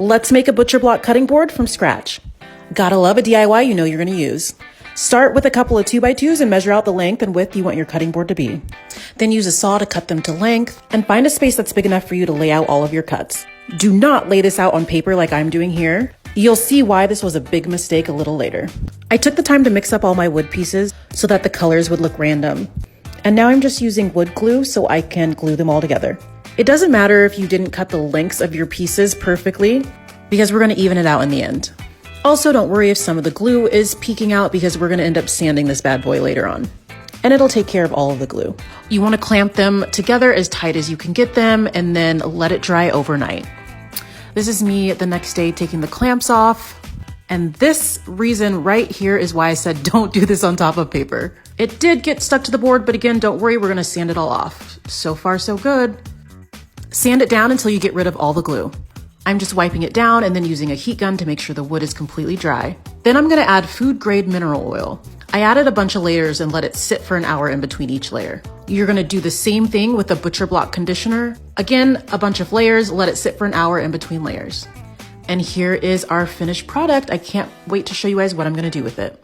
Let's make a butcher block cutting board from scratch. Gotta love a DIY you know you're gonna use. Start with a couple of 2x2s and measure out the length and width you want your cutting board to be. Then use a saw to cut them to length and find a space that's big enough for you to lay out all of your cuts. Do not lay this out on paper like I'm doing here. You'll see why this was a big mistake a little later. I took the time to mix up all my wood pieces so that the colors would look random. And now I'm just using wood glue so I can glue them all together. It doesn't matter if you didn't cut the lengths of your pieces perfectly because we're gonna even it out in the end. Also, don't worry if some of the glue is peeking out because we're gonna end up sanding this bad boy later on. And it'll take care of all of the glue. You wanna clamp them together as tight as you can get them and then let it dry overnight. This is me the next day taking the clamps off. And this reason right here is why I said don't do this on top of paper. It did get stuck to the board, but again, don't worry, we're gonna sand it all off. So far, so good. Sand it down until you get rid of all the glue. I'm just wiping it down and then using a heat gun to make sure the wood is completely dry. Then I'm gonna add food grade mineral oil. I added a bunch of layers and let it sit for an hour in between each layer. You're gonna do the same thing with the butcher block conditioner. Again, a bunch of layers, let it sit for an hour in between layers. And here is our finished product. I can't wait to show you guys what I'm gonna do with it.